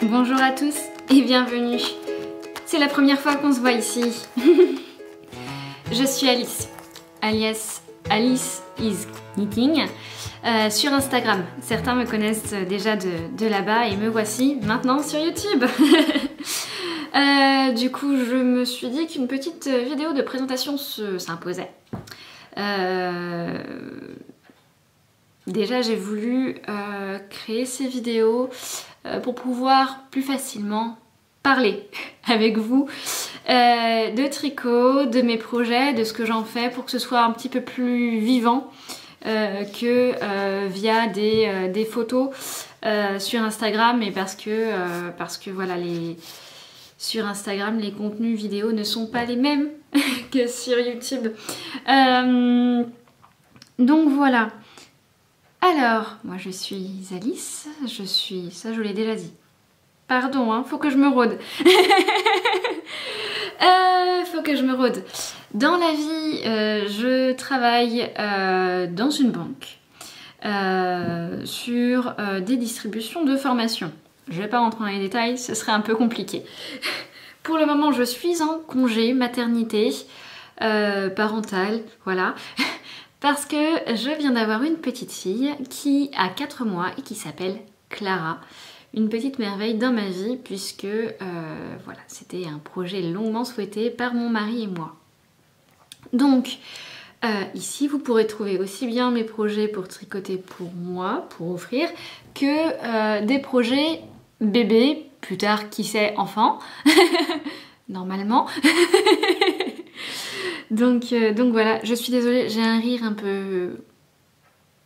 Bonjour à tous et bienvenue. C'est la première fois qu'on se voit ici. Je suis Alice, alias Alice is Knitting, sur Instagram. Certains me connaissent déjà de là-bas et me voici maintenant sur YouTube. Du coup, je me suis dit qu'une petite vidéo de présentation s'imposait. Déjà, j'ai voulu créer ces vidéos pour pouvoir plus facilement parler avec vous de tricot, de mes projets, de ce que j'en fais pour que ce soit un petit peu plus vivant que via des photos sur Instagram, et parce que voilà, sur Instagram les contenus vidéo ne sont pas les mêmes que sur YouTube. Donc voilà. Alors, moi je suis Alice, ça je l'ai déjà dit. Pardon, hein, faut que je me rôde. Faut que je me rôde. Dans la vie, je travaille dans une banque sur des distributions de formation. Je vais pas rentrer dans les détails, ce serait un peu compliqué. Pour le moment, je suis en congé maternité parental, voilà. Parce que je viens d'avoir une petite fille qui a 4 mois et qui s'appelle Clara. Une petite merveille dans ma vie, puisque voilà, c'était un projet longuement souhaité par mon mari et moi. Donc ici vous pourrez trouver aussi bien mes projets pour tricoter pour moi, pour offrir, que des projets bébés, plus tard qui sait enfant, normalement. Donc voilà, je suis désolée, j'ai un rire un peu,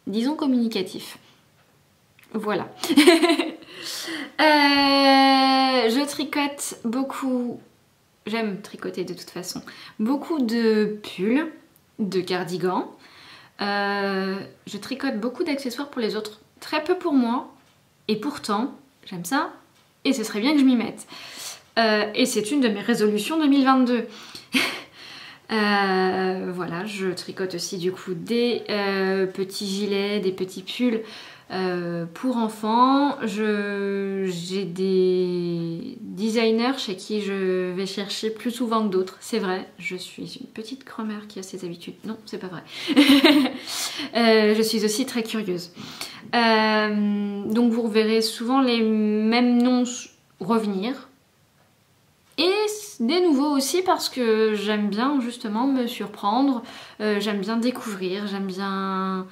disons, communicatif. Voilà. Je tricote beaucoup, j'aime tricoter de toute façon, beaucoup de pulls, de cardigans. Je tricote beaucoup d'accessoires pour les autres, très peu pour moi, et pourtant, j'aime ça, et ce serait bien que je m'y mette. Et c'est une de mes résolutions 2022. Voilà, je tricote aussi du coup des petits gilets, des petits pulls pour enfants. J'ai des designers chez qui je vais chercher plus souvent que d'autres, c'est vrai. Je suis une petite grand-mère qui a ses habitudes. Non, c'est pas vrai. Je suis aussi très curieuse. Donc vous verrez souvent les mêmes noms revenir. Et des nouveaux aussi, parce que j'aime bien justement me surprendre, j'aime bien découvrir, j'aime bien...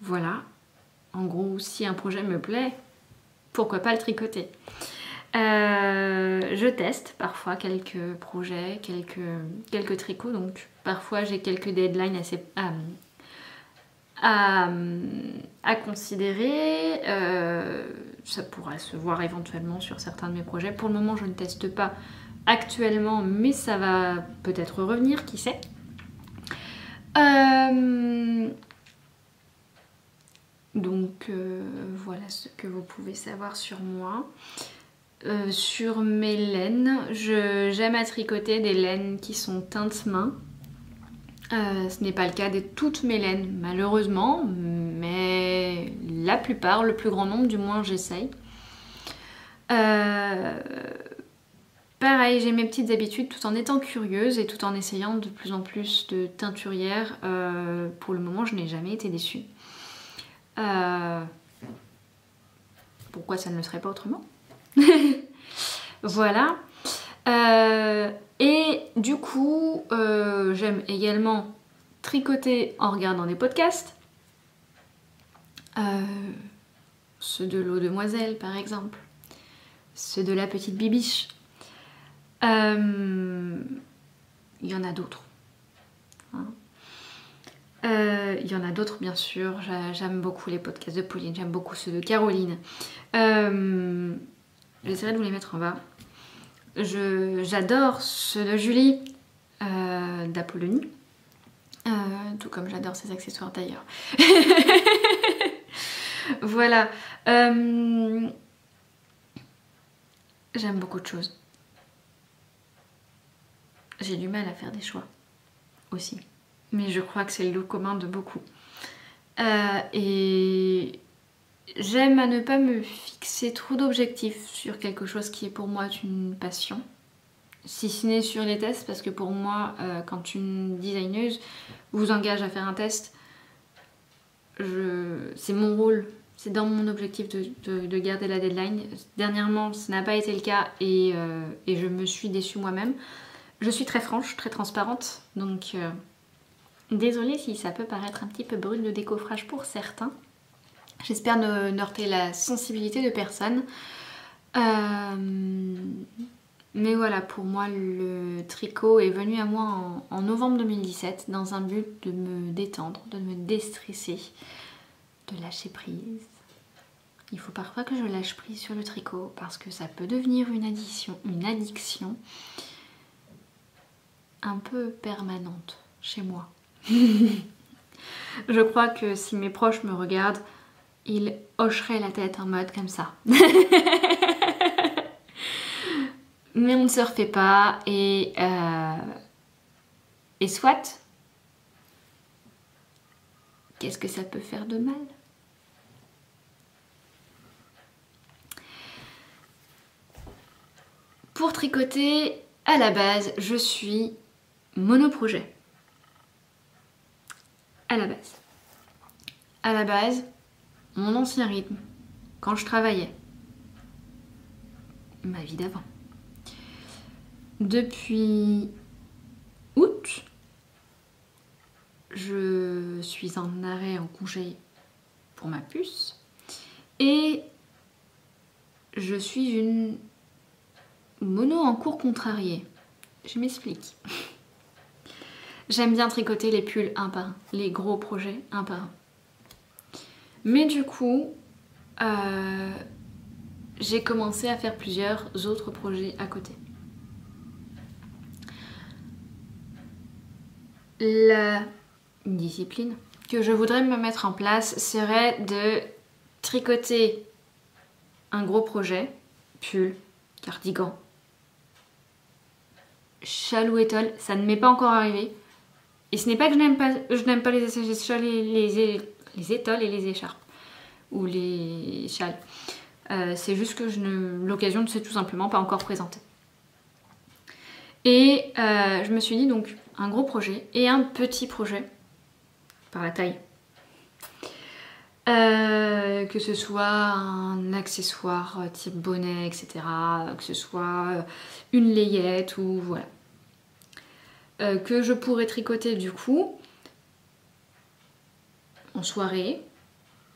Voilà. En gros, si un projet me plaît, pourquoi pas le tricoter. Je teste parfois quelques projets, quelques tricots, donc parfois j'ai quelques deadlines assez... à considérer. Ça pourra se voir éventuellement sur certains de mes projets. Pour le moment, je ne teste pas actuellement, mais ça va peut-être revenir, qui sait. Donc voilà ce que vous pouvez savoir sur moi. Sur mes laines, j'aime à tricoter des laines qui sont teintes main. Ce n'est pas le cas de toutes mes laines, malheureusement, mais la plupart, le plus grand nombre, du moins j'essaye. Pareil, j'ai mes petites habitudes tout en étant curieuse et tout en essayant de plus en plus de teinturières. Pour le moment, je n'ai jamais été déçue. Pourquoi ça ne le serait pas autrement? Voilà. Et du coup, j'aime également tricoter en regardant des podcasts. Ceux de l'eau demoiselle par exemple. Ceux de la petite bibiche. Il y en a d'autres. Hein. Il y en a d'autres bien sûr. J'aime beaucoup les podcasts de Pauline, j'aime beaucoup ceux de Caroline. J'essaierai de vous les mettre en bas. J'adore ceux de Julie, d'Apollonie, tout comme j'adore ses accessoires d'ailleurs. Voilà. J'aime beaucoup de choses. J'ai du mal à faire des choix aussi, mais je crois que c'est le lot commun de beaucoup. Et j'aime à ne pas me fixer trop d'objectifs sur quelque chose qui est pour moi une passion. Si ce n'est sur les tests, parce que pour moi, quand une designeuse vous engage à faire un test, c'est mon rôle, c'est dans mon objectif de garder la deadline. Dernièrement, ça n'a pas été le cas et je me suis déçue moi-même. Je suis très franche, très transparente, donc désolée si ça peut paraître un petit peu brut de décoffrage pour certains. J'espère ne heurter la sensibilité de personne. Mais voilà, pour moi, le tricot est venu à moi en novembre 2017 dans un but de me détendre, de me déstresser, de lâcher prise. Il faut parfois que je lâche prise sur le tricot parce que ça peut devenir une addiction un peu permanente chez moi. Je crois que si mes proches me regardent, ils hocheraient la tête en mode comme ça. Mais on ne se refait pas et soit, qu'est-ce que ça peut faire de mal? Pour tricoter, à la base, je suis monoprojet. À la base, mon ancien rythme, quand je travaillais, ma vie d'avant. Depuis août, je suis en arrêt, en congé pour ma puce et je suis une mono en cours contrarié. Je m'explique. J'aime bien tricoter les pulls un par un, les gros projets un par un. Mais du coup, j'ai commencé à faire plusieurs autres projets à côté. La discipline que je voudrais me mettre en place serait de tricoter un gros projet, pull, cardigan, châle ou étole, ça ne m'est pas encore arrivé. Et ce n'est pas que je n'aime pas les étoles et les écharpes ou les châles. C'est juste que l'occasion ne s'est tout simplement pas encore présentée. Et je me suis dit donc un gros projet et un petit projet par la taille. Que ce soit un accessoire type bonnet, etc. Que ce soit une layette ou voilà. Que je pourrais tricoter du coup en soirée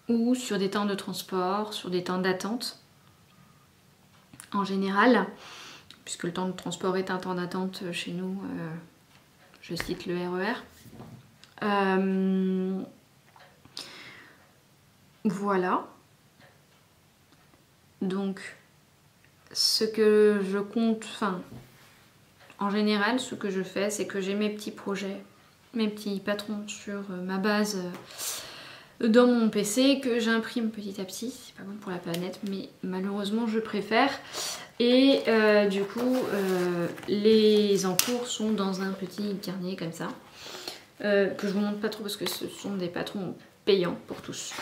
ou sur des temps de transport, sur des temps d'attente en général, puisque le temps de transport est un temps d'attente chez nous, je cite le RER. Voilà. Donc, ce que je compte, en général, ce que je fais, c'est que j'ai mes petits projets, mes petits patrons sur ma base dans mon PC que j'imprime petit à petit. C'est pas bon pour la planète, mais malheureusement, je préfère. Et du coup, les encours sont dans un petit carnet comme ça, que je vous montre pas trop parce que ce sont des patrons payants pour tous.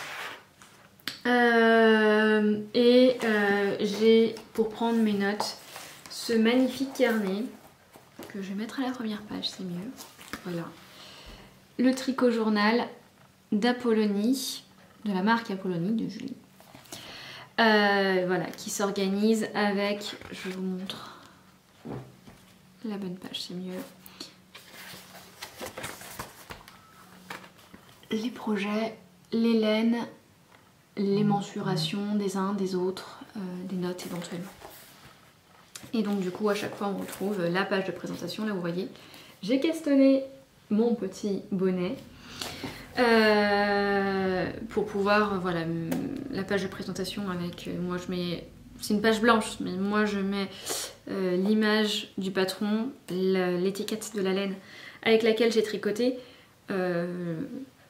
J'ai, pour prendre mes notes, ce magnifique carnet que je vais mettre à la première page, c'est mieux. Voilà. Le tricot journal d'Apollonie, de la marque Apollonie de Julie. Voilà, qui s'organise avec, je vous montre la bonne page, c'est mieux. Les projets, les laines, les mensurations des uns, des autres, des notes éventuellement. Et donc du coup à chaque fois on retrouve la page de présentation, là vous voyez, j'ai questionné mon petit bonnet pour pouvoir, voilà, la page de présentation avec, moi je mets, c'est une page blanche, mais moi je mets l'image du patron, l'étiquette de la laine avec laquelle j'ai tricoté.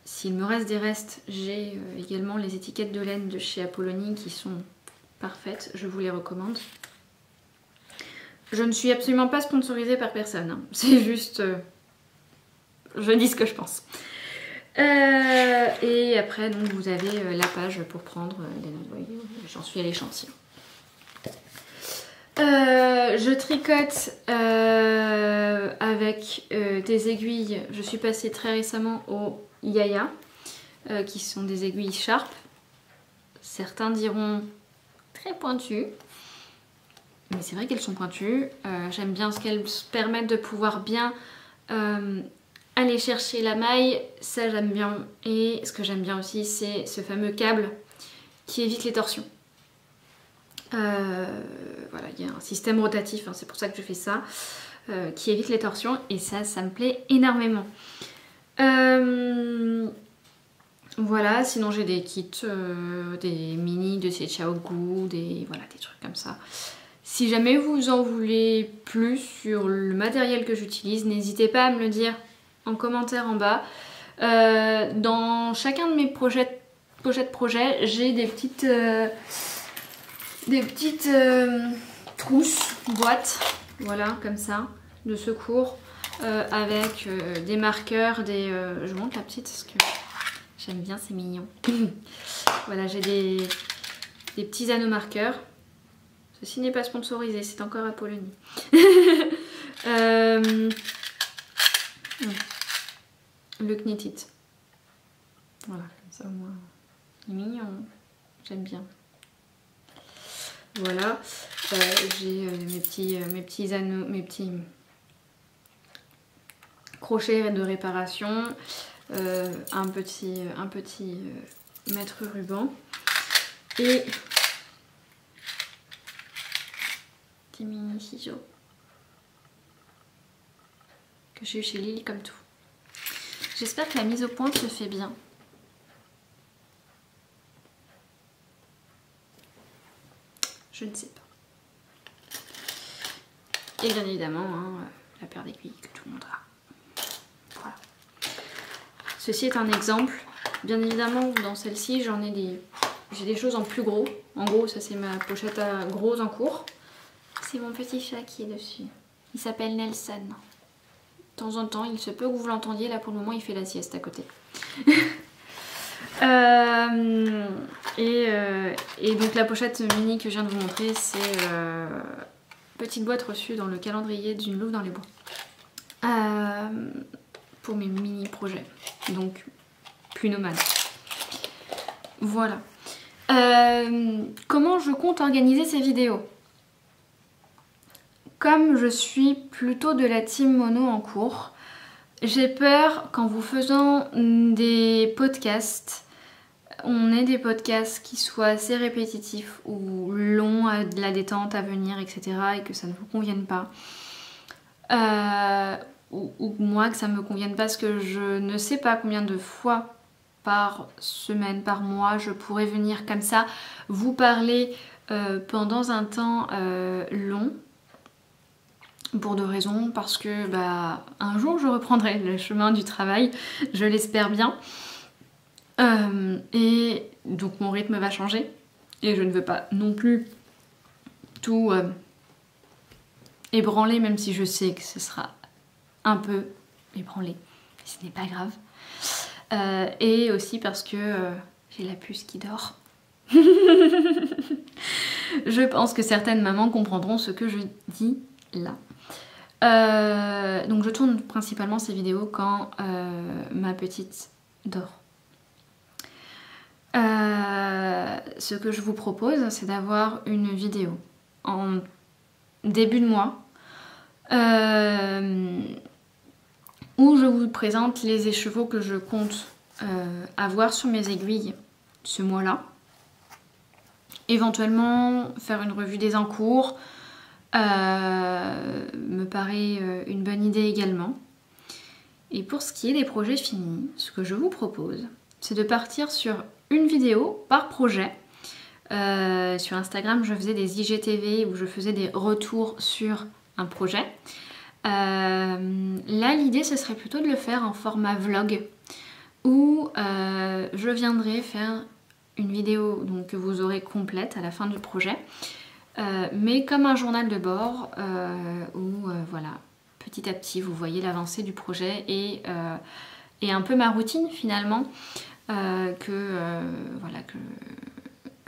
S'il me reste des restes, j'ai également les étiquettes de laine de chez Apollonie qui sont parfaites, je vous les recommande. Je ne suis absolument pas sponsorisée par personne, hein. C'est juste... je dis ce que je pense. Et après donc vous avez la page pour prendre des notes. Vous voyez, j'en suis à l'échantillon. Je tricote avec des aiguilles. Je suis passée très récemment au Yaya, qui sont des aiguilles Sharp. Certains diront très pointues, mais c'est vrai qu'elles sont pointues. J'aime bien ce qu'elles permettent de pouvoir bien aller chercher la maille, ça j'aime bien. Et ce que j'aime bien aussi, c'est ce fameux câble qui évite les torsions. Voilà, il y a un système rotatif, hein, c'est pour ça que je fais ça, qui évite les torsions, et ça me plaît énormément. Voilà, sinon j'ai des kits, des mini de chez Xiaogu, des trucs comme ça. Si jamais vous en voulez plus sur le matériel que j'utilise, n'hésitez pas à me le dire en commentaire en bas. Dans chacun de mes projets, j'ai des petites trousses, boîtes, voilà, comme ça, de secours, avec des marqueurs, je vous montre la petite parce que j'aime bien, c'est mignon. Voilà, j'ai des petits anneaux marqueurs. Ceci n'est pas sponsorisé, c'est encore Apollonie. Le Knit-It. Voilà, comme ça au moins. Il est mignon, j'aime bien. Voilà, j'ai mes petits anneaux, mes petits crochets de réparation, un petit mètre ruban et des mini ciseaux que j'ai eu chez Lily comme tout. J'espère que la mise au point se fait bien. Je ne sais pas. Et bien évidemment, hein, la paire d'aiguilles que tout le monde a. Voilà. Ceci est un exemple. Bien évidemment, dans celle-ci, j'ai des choses en plus gros. En gros, ça c'est ma pochette à gros en cours. C'est mon petit chat qui est dessus. Il s'appelle Nelson. De temps en temps, il se peut que vous l'entendiez. Là, pour le moment, il fait la sieste à côté. Et donc la pochette mini que je viens de vous montrer, c'est petite boîte reçue dans le calendrier d'une louve dans les bois, pour mes mini projets, donc plus nomade. Voilà. Comment je compte organiser ces vidéos? Comme je suis plutôt de la team mono en cours, j'ai peur qu'en vous faisant des podcasts, on ait des podcasts qui soient assez répétitifs ou longs, de la détente à venir, etc. et que ça ne vous convienne pas. Ou moi que ça ne me convienne pas, parce que je ne sais pas combien de fois par semaine, par mois, je pourrais venir comme ça vous parler pendant un temps long. Pour deux raisons, parce que un jour je reprendrai le chemin du travail, je l'espère bien. Et donc mon rythme va changer. Et je ne veux pas non plus tout ébranler, même si je sais que ce sera un peu ébranlé. Ce n'est pas grave. Et aussi parce que j'ai la puce qui dort. Je pense que certaines mamans comprendront ce que je dis là. Donc je tourne principalement ces vidéos quand ma petite dort. Ce que je vous propose, c'est d'avoir une vidéo en début de mois où je vous présente les écheveaux que je compte avoir sur mes aiguilles ce mois-là. Éventuellement faire une revue des encours me paraît une bonne idée également. Et pour ce qui est des projets finis, ce que je vous propose, c'est de partir sur une vidéo par projet. Sur Instagram, je faisais des IGTV où je faisais des retours sur un projet. Là, l'idée, ce serait plutôt de le faire en format vlog, où je viendrai faire une vidéo donc, que vous aurez complète à la fin du projet, mais comme un journal de bord, où voilà, petit à petit, vous voyez l'avancée du projet et et un peu ma routine finalement voilà, que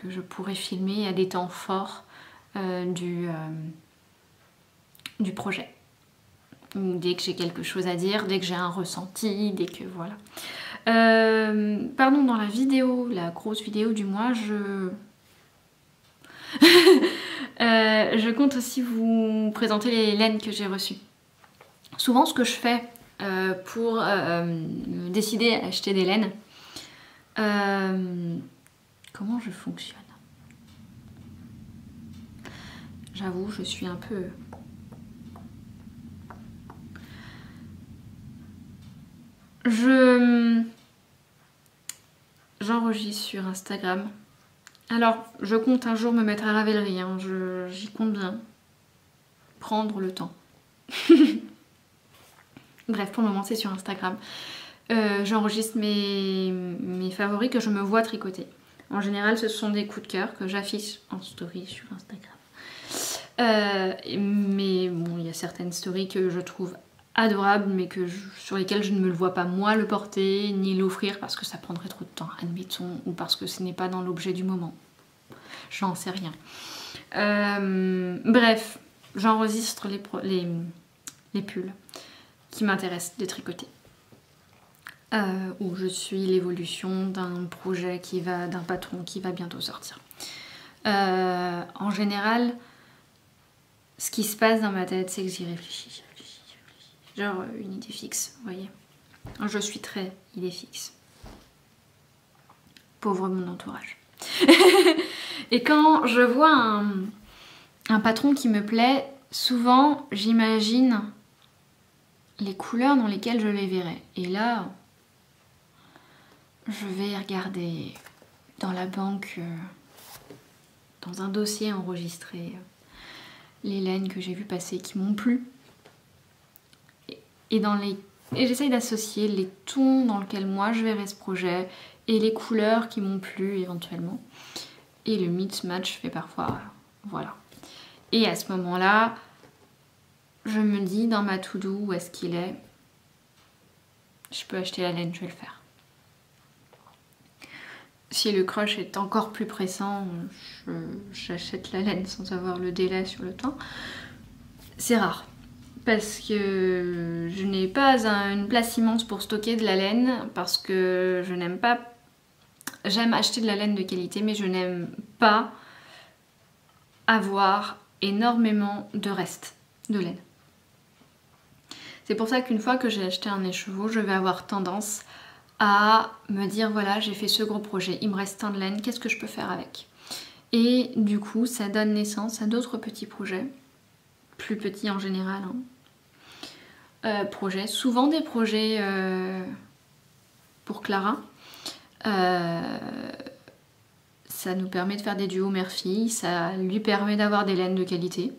je pourrais filmer à des temps forts du projet. Ou dès que j'ai quelque chose à dire, dès que j'ai un ressenti, dès que voilà. Pardon, dans la vidéo, la grosse vidéo du mois, je compte aussi vous présenter les laines que j'ai reçues. Souvent, ce que je fais pour me décider à acheter des laines, comment je fonctionne? J'avoue, je suis un peu... J'enregistre sur Instagram. Alors, je compte un jour me mettre à Ravelry, hein, j'y compte bien. Prendre le temps. Bref, pour le moment, c'est sur Instagram. J'enregistre mes favoris que je me vois tricoter. En général, ce sont des coups de cœur que j'affiche en story sur Instagram. Mais bon, il y a certaines stories que je trouve adorables, mais sur lesquelles je ne me le vois pas moi le porter, ni l'offrir parce que ça prendrait trop de temps, admettons, ou parce que ce n'est pas dans l'objet du moment. J'en sais rien. Bref, j'enregistre les pulls qui m'intéressent de tricoter. Où je suis l'évolution d'un projet d'un patron qui va bientôt sortir. En général, ce qui se passe dans ma tête, c'est que j'y réfléchis. Genre une idée fixe, vous voyez. Je suis très idée fixe. Pauvre mon entourage. Et quand je vois un patron qui me plaît, souvent j'imagine les couleurs dans lesquelles je les verrai. Et là, je vais regarder dans la banque, dans un dossier enregistré, les laines que j'ai vues passer qui m'ont plu. Et j'essaye d'associer les tons dans lesquels moi je verrai ce projet et les couleurs qui m'ont plu éventuellement. Et le mix-match fait parfois, voilà. Et à ce moment-là, je me dis dans ma to-do où est-ce qu'il est. Je peux acheter la laine, je vais le faire. Si le crush est encore plus pressant, j'achète la laine sans avoir le délai sur le temps. C'est rare. Parce que je n'ai pas une place immense pour stocker de la laine, parce que je n'aime pas... J'aime acheter de la laine de qualité, mais je n'aime pas avoir énormément de restes de laine. C'est pour ça qu'une fois que j'ai acheté un écheveau, je vais avoir tendance à me dire voilà, j'ai fait ce gros projet, il me reste tant de laine, qu'est-ce que je peux faire avec? Et du coup, ça donne naissance à d'autres petits projets, plus petits en général, hein. Projets, souvent des projets pour Clara. Ça nous permet de faire des duos mère-fille, ça lui permet d'avoir des laines de qualité.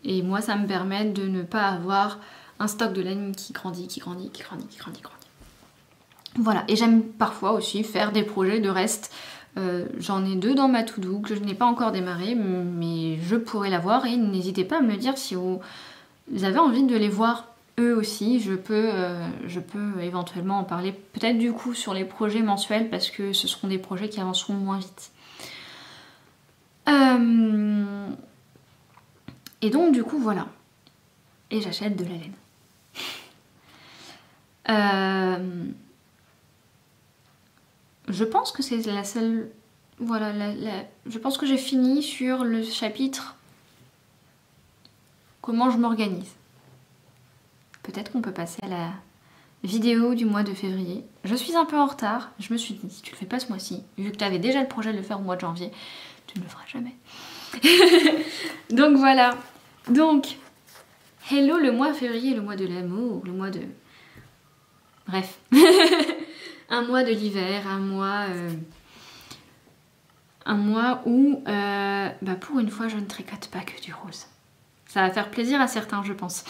Et moi, ça me permet de ne pas avoir un stock de laine qui grandit. Voilà, et j'aime parfois aussi faire des projets de reste. J'en ai 2 dans ma to-do que je n'ai pas encore démarré, mais je pourrais l'avoir. Et n'hésitez pas à me dire si vous avez envie de les voir eux aussi. Je peux éventuellement en parler peut-être du coup sur les projets mensuels parce que ce seront des projets qui avanceront moins vite. Et donc du coup voilà. Et j'achète de la laine. Je pense que c'est la seule... Voilà, je pense que j'ai fini sur le chapitre comment je m'organise. Peut-être qu'on peut passer à la vidéo du mois de février. Je suis un peu en retard. Je me suis dit, si tu le fais pas ce mois-ci, vu que tu avais déjà le projet de le faire au mois de janvier, tu ne le feras jamais. Donc voilà. Donc, hello le mois février, le mois de l'amour, le mois de... Bref. Un mois de l'hiver, un mois où, pour une fois, je ne tricote pas que du rose. Ça va faire plaisir à certains, je pense.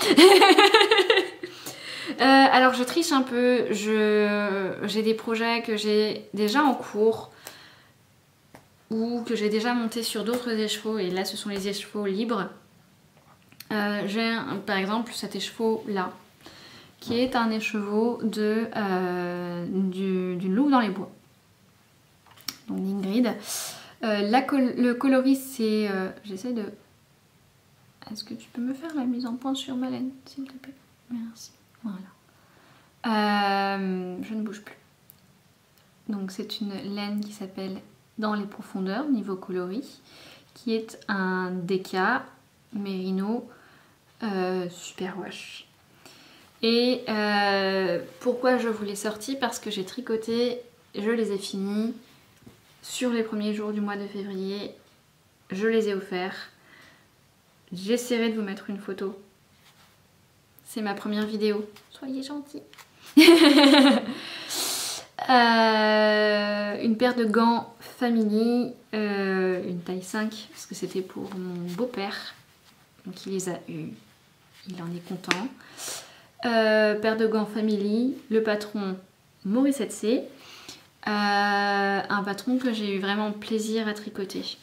Alors, je triche un peu. J'ai des projets que j'ai déjà en cours ou que j'ai déjà montés sur d'autres échevaux. Et là, ce sont les échevaux libres. J'ai, par exemple, cet écheveau-là qui est un écheveau d'une louve dans les bois. Donc d'Ingrid. Le coloris c'est... J'essaie de... Est-ce que tu peux me faire la mise en point sur ma laine, s'il te plaît? Merci. Voilà. Je ne bouge plus. Donc c'est une laine qui s'appelle Dans les profondeurs, niveau coloris, qui est un Déca Merino Superwash. Et pourquoi je vous l'ai sorti? Parce que j'ai tricoté, je les ai finis sur les premiers jours du mois de février. Je les ai offerts. J'essaierai de vous mettre une photo. C'est ma première vidéo. Soyez gentils. Une paire de gants Family, une taille 5, parce que c'était pour mon beau-père. Donc il les a eus. Il en est content. Paire de gants Family, le patron Morissette C. Un patron que j'ai eu vraiment plaisir à tricoter.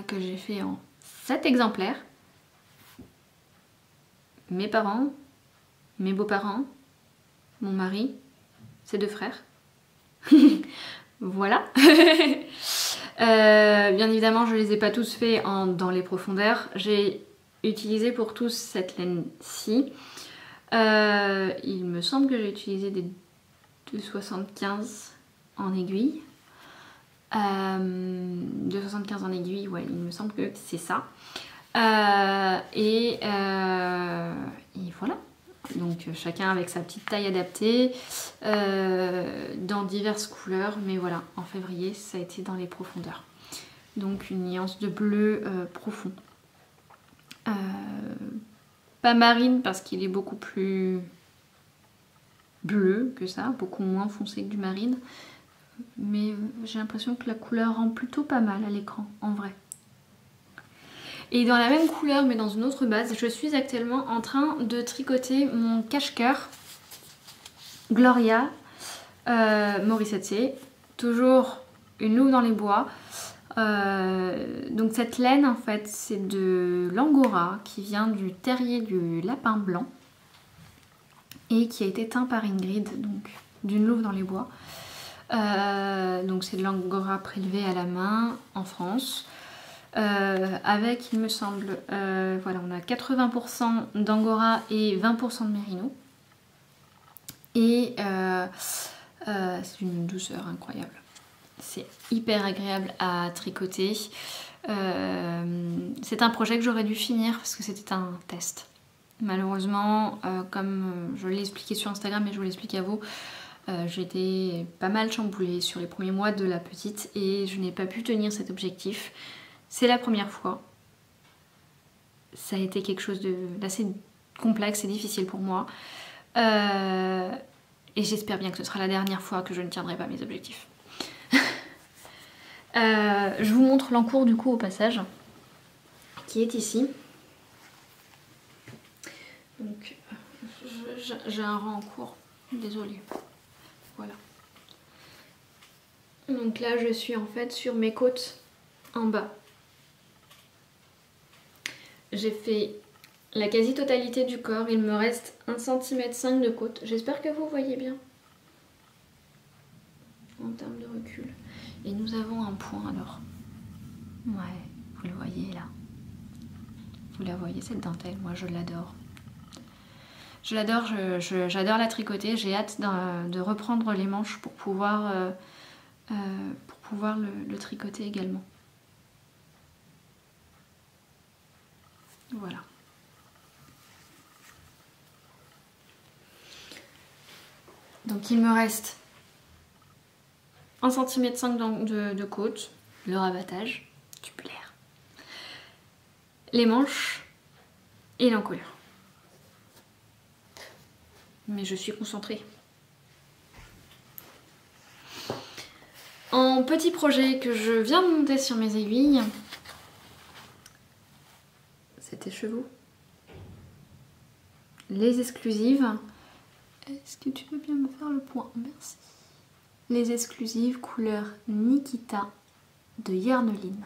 Que j'ai fait en 7 exemplaires. Mes parents, mes beaux-parents, mon mari, ses 2 frères. Voilà. Bien évidemment, je ne les ai pas tous faits dans les profondeurs. J'ai utilisé pour tous cette laine-ci. Il me semble que j'ai utilisé des 2,75 en aiguille. 2,75 en aiguille, ouais, il me semble que c'est ça. Et voilà. Donc chacun avec sa petite taille adaptée, dans diverses couleurs, mais voilà, en février ça a été dans les profondeurs. Donc une nuance de bleu profond. Pas marine parce qu'il est beaucoup plus bleu que ça, beaucoup moins foncé que du marine. Mais j'ai l'impression que la couleur rend plutôt pas mal à l'écran, en vrai. Et dans la même couleur, mais dans une autre base, je suis actuellement en train de tricoter mon cache-cœur Gloria Morissette C. Toujours une louve dans les bois. Donc cette laine, en fait, c'est de l'angora qui vient du terrier du lapin blanc et qui a été teint par Ingrid, donc d'une louve dans les bois. Donc c'est de l'angora prélevé à la main en France. Avec, il me semble, voilà, on a 80% d'angora et 20% de mérino. Et c'est une douceur incroyable. C'est hyper agréable à tricoter. C'est un projet que j'aurais dû finir parce que c'était un test. Malheureusement, comme je l'ai expliqué sur Instagram et je vous l'explique à vous, j'ai été pas mal chamboulée sur les premiers mois de la petite et je n'ai pas pu tenir cet objectif. C'est la première fois. Ça a été quelque chose d'assez complexe et difficile pour moi. Et j'espère bien que ce sera la dernière fois que je ne tiendrai pas mes objectifs. Je vous montre l'encours du coup au passage, qui est ici. Donc j'ai un rang en cours, désolée. Voilà. Donc là je suis en fait sur mes côtes en bas. J'ai fait la quasi-totalité du corps, il me reste 1,5 cm de côte. J'espère que vous voyez bien en termes de recul. Et nous avons un point alors. Ouais, vous le voyez là. Vous la voyez cette dentelle, moi je l'adore. Je l'adore, j'adore la tricoter, j'ai hâte de reprendre les manches pour pouvoir le tricoter également. Voilà. Donc il me reste 1,5 cm de côte, le rabattage tubulaire, les manches et l'encolure. Mais je suis concentrée. En petit projet que je viens de monter sur mes aiguilles, cet écheveau, les exclusives. Est-ce que tu veux bien me faire le point? Merci. Les exclusives couleur Nikita de Yarneline.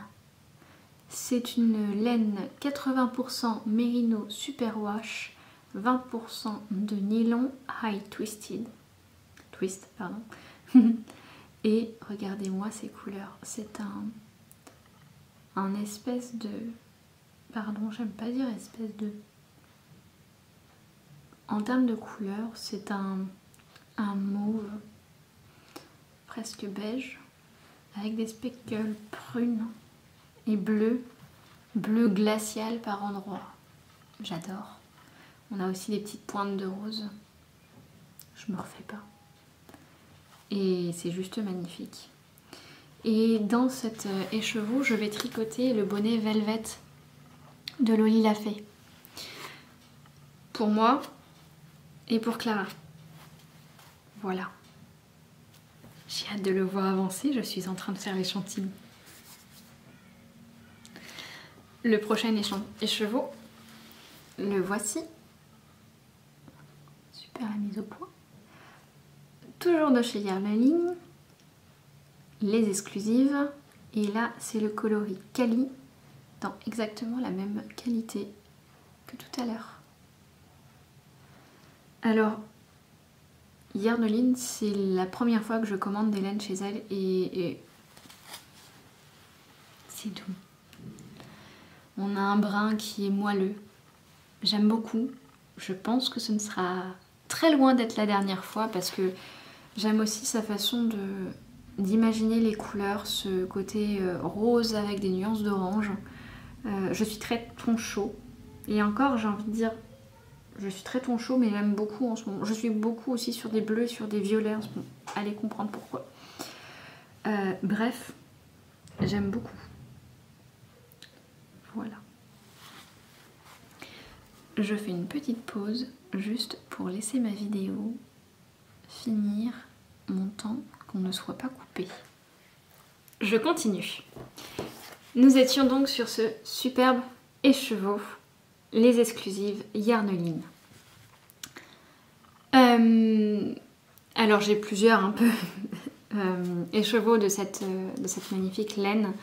C'est une laine 80% Merino Superwash 20% de nylon high twist, pardon. Et regardez-moi ces couleurs, c'est un espèce de... Pardon, j'aime pas dire espèce de... En termes de couleurs, c'est un mauve presque beige avec des speckles prunes et bleu glacial par endroits. J'adore. On a aussi des petites pointes de rose. Je me refais pas. Et c'est juste magnifique. Et dans cet écheveau, je vais tricoter le bonnet Velvet de Loli Lafay. Pour moi et pour Clara. Voilà. J'ai hâte de le voir avancer, je suis en train de faire l'échantillon. Le prochain écheveau, le voici. Super la mise au point. Toujours de chez Yarn, les exclusives. Et là, c'est le coloris Cali dans exactement la même qualité que tout à l'heure. Alors, Yarn, c'est la première fois que je commande des laines chez elle et c'est doux. On a un brin qui est moelleux. J'aime beaucoup. Je pense que ce ne sera très loin d'être la dernière fois parce que j'aime aussi sa façon d'imaginer les couleurs, ce côté rose avec des nuances d'orange. Je suis très ton chaud. Et encore, j'ai envie de dire, je suis très ton chaud, mais j'aime beaucoup en ce moment. Je suis beaucoup aussi sur des bleus, sur des violets en ce moment. Allez comprendre pourquoi. Bref, j'aime beaucoup. Voilà. Je fais une petite pause juste pour laisser ma vidéo finir mon temps, qu'on ne soit pas coupé. Je continue. Nous étions donc sur ce superbe écheveau, les exclusives Yarn. Alors j'ai plusieurs un peu écheveaux de cette magnifique laine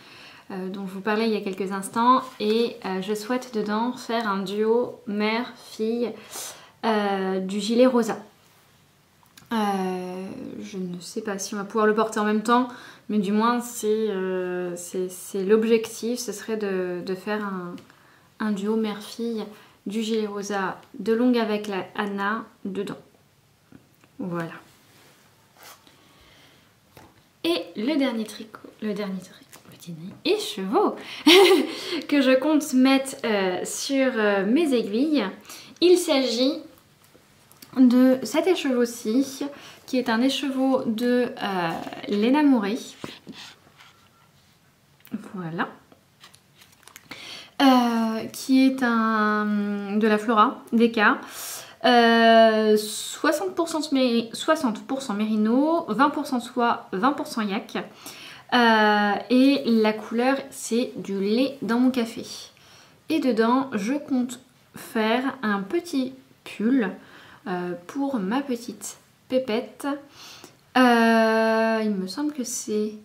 dont je vous parlais il y a quelques instants et je souhaite dedans faire un duo mère-fille du gilet rosa. Je ne sais pas si on va pouvoir le porter en même temps, mais du moins c'est l'objectif, ce serait de faire un duo mère-fille du gilet rosa de longue avec la Anna dedans. Voilà. Et le dernier écheveau que je compte mettre sur mes aiguilles, il s'agit de cet écheveau-ci, qui est un écheveau de Léna Mouret. Voilà. Qui est de la Flora DK. 60% mérino, 20% soie, 20% yak. Et la couleur, c'est du lait dans mon café. Et dedans, je compte faire un petit pull pour ma petite pépette. Il me semble que c'est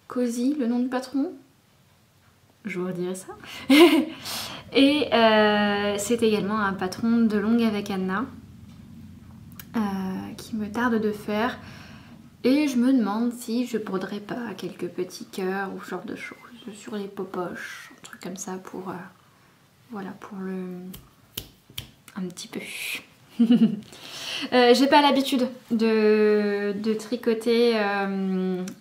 Cozy, le nom du patron. Je vous redirai ça. Et c'est également un patron de longue avec Anna qui me tarde de faire. Et je me demande si je broderais pas quelques petits cœurs ou ce genre de choses sur les popoches, un truc comme ça pour voilà, pour le un petit peu. J'ai pas l'habitude de tricoter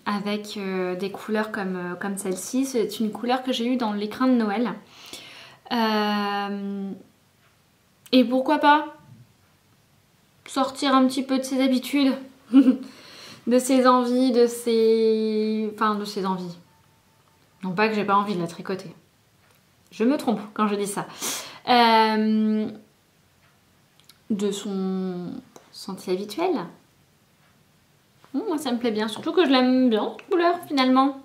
avec des couleurs comme celle-ci. C'est une couleur que j'ai eue dans l'écrin de Noël. Et pourquoi pas sortir un petit peu de ses habitudes, de ses envies, de ses envies. Non pas que j'ai pas envie de la tricoter. Je me trompe quand je dis ça. De son sentier habituel. Moi ça me plaît bien, surtout que je l'aime bien cette couleur finalement.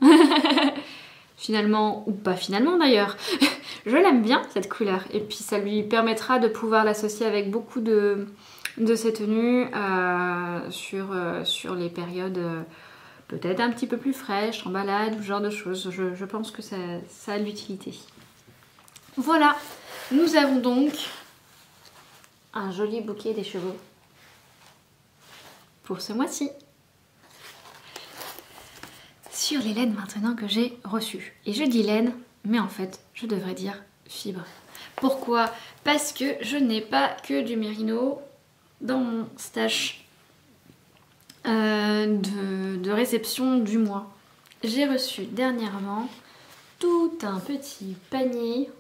Finalement, ou pas finalement d'ailleurs. Je l'aime bien cette couleur et puis ça lui permettra de pouvoir l'associer avec beaucoup de ses tenues sur les périodes peut-être un petit peu plus fraîches, en balade, ce genre de choses. Je pense que ça a de l'utilité. Voilà, nous avons donc un joli bouquet des chevaux pour ce mois-ci. Sur les laines maintenant que j'ai reçues. Et je dis laine, mais en fait je devrais dire fibre. Pourquoi? Parce que je n'ai pas que du mérino dans mon stash de réception du mois. J'ai reçu dernièrement tout un petit panier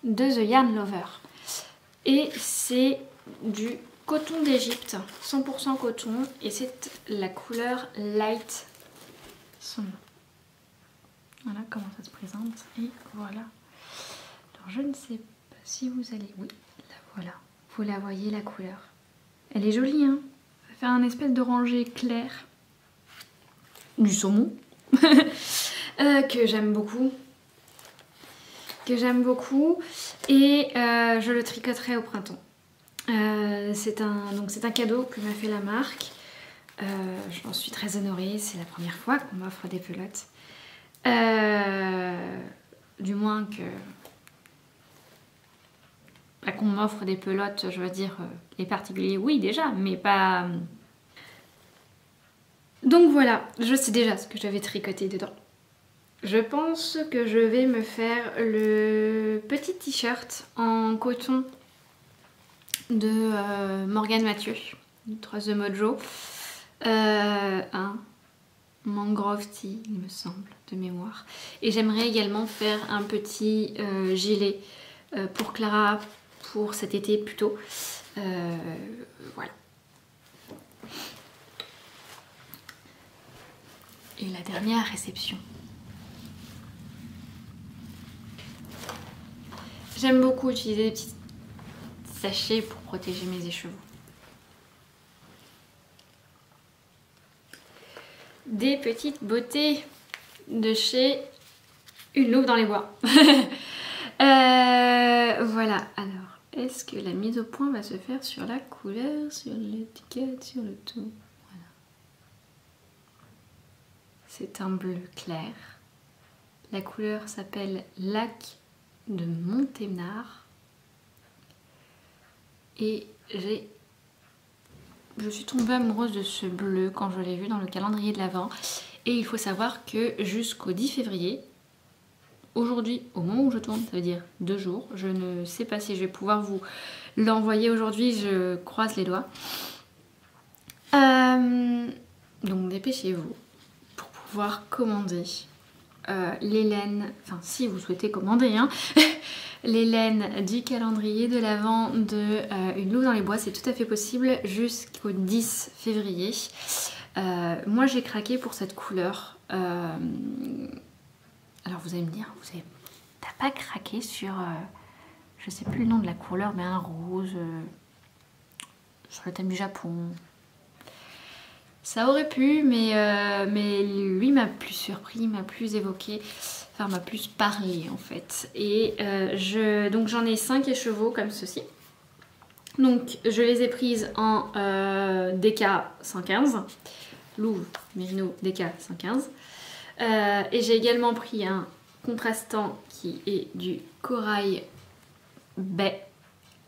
de The Yarn Lover. Et c'est du coton d'Égypte, 100% coton, et c'est la couleur Light Sombre. Voilà comment ça se présente, et voilà. Alors je ne sais pas si vous allez... Oui, la voilà. Vous la voyez la couleur. Elle est jolie, hein. Ça fait un espèce d'orangé clair. Du saumon. Que j'aime beaucoup. Et je le tricoterai au printemps. C'est un cadeau que m'a fait la marque. J'en suis très honorée, c'est la première fois qu'on m'offre des pelotes. Du moins que... qu'on m'offre des pelotes, je veux dire, les particuliers, oui déjà, mais pas... Donc voilà, je sais déjà ce que j'avais tricoté dedans. Je pense que je vais me faire le petit t-shirt en coton de Morgane Mathieu, du 3 Mojo. Un mangrove tea, il me semble, de mémoire. Et j'aimerais également faire un petit gilet pour Clara, pour cet été plutôt. Voilà. Et la dernière réception. J'aime beaucoup utiliser des petits sachets pour protéger mes écheveaux. Des petites beautés de chez Une Louve dans les bois. Voilà, alors, est-ce que la mise au point va se faire sur la couleur, sur l'étiquette, sur le tout? Voilà. C'est un bleu clair. La couleur s'appelle Lac de Monténard. Et je suis tombée amoureuse de ce bleu quand je l'ai vu dans le calendrier de l'Avent. Et il faut savoir que jusqu'au 10 février, aujourd'hui, au moment où je tourne, ça veut dire 2 jours, je ne sais pas si je vais pouvoir vous l'envoyer aujourd'hui, je croise les doigts. Donc dépêchez-vous pour pouvoir commander les laines, enfin si vous souhaitez commander, hein, les laines du calendrier de l'Avent de Une Louve dans les bois, c'est tout à fait possible jusqu'au 10 février. Moi j'ai craqué pour cette couleur. Alors vous allez me dire, t'as pas craqué sur, je sais plus le nom de la couleur, mais un rose, sur le thème du Japon. Ça aurait pu, mais lui m'a plus surpris, m'a plus évoqué, enfin m'a plus parlé en fait. Et donc j'en ai 5 écheveaux comme ceci. Donc je les ai prises en DK 115, Louve Mérino DK 115. Et j'ai également pris un contrastant qui est du corail baie,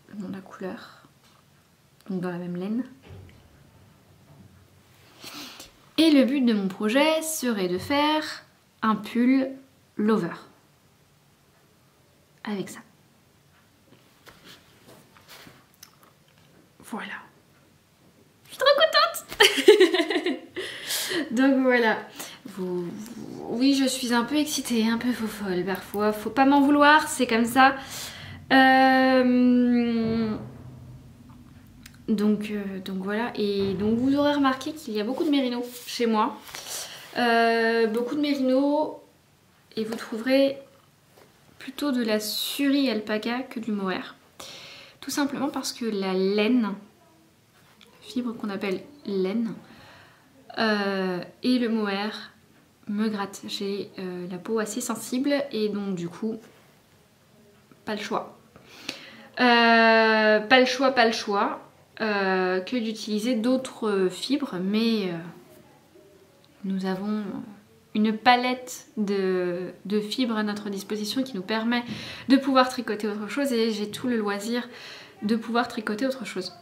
le nom de la couleur, donc dans la même laine. Et le but de mon projet serait de faire un pull lover avec ça. Voilà. Je suis trop contente. Donc voilà. Oui, je suis un peu excitée, un peu folle parfois. Faut pas m'en vouloir, c'est comme ça. Donc voilà, et donc vous aurez remarqué qu'il y a beaucoup de mérino chez moi. Beaucoup de mérino, et vous trouverez plutôt de la Suri alpaca que du mohair. Tout simplement parce que la laine, la fibre qu'on appelle laine, et le mohair me gratte. J'ai la peau assez sensible et donc du coup, pas le choix. Pas le choix. Que d'utiliser d'autres fibres, mais nous avons une palette de fibres à notre disposition qui nous permet de pouvoir tricoter autre chose, et j'ai tout le loisir de pouvoir tricoter autre chose.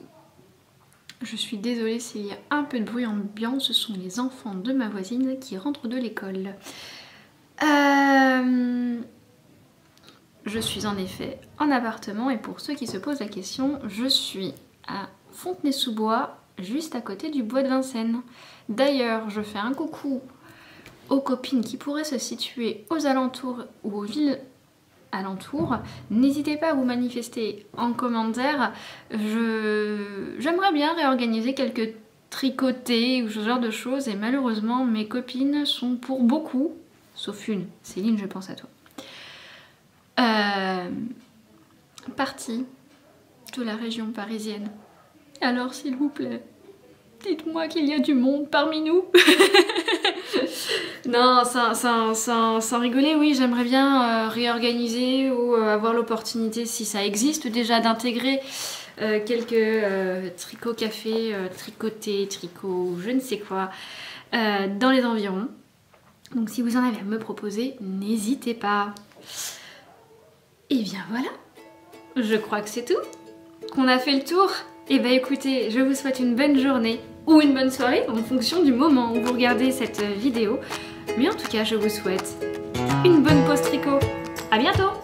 Je suis désolée s'il y a un peu de bruit ambiant, ce sont les enfants de ma voisine qui rentrent de l'école. Je suis en effet en appartement et pour ceux qui se posent la question, je suis à Fontenay-sous-Bois, juste à côté du bois de Vincennes. D'ailleurs, je fais un coucou aux copines qui pourraient se situer aux alentours ou aux villes alentours. N'hésitez pas à vous manifester en commentaire. J'aimerais bien réorganiser quelques tricotés ou ce genre de choses et malheureusement mes copines sont pour beaucoup, sauf une, Céline je pense à toi, partie de la région parisienne. Alors s'il vous plaît, dites-moi qu'il y a du monde parmi nous. Non, sans rigoler, oui, j'aimerais bien réorganiser ou avoir l'opportunité, si ça existe déjà, d'intégrer quelques tricots café, tricotés, tricots, je ne sais quoi, dans les environs. Donc si vous en avez à me proposer, n'hésitez pas. Et bien voilà, je crois que c'est tout, qu'on a fait le tour. Et bah écoutez, je vous souhaite une bonne journée ou une bonne soirée en fonction du moment où vous regardez cette vidéo. Mais en tout cas, je vous souhaite une bonne pause tricot. À bientôt!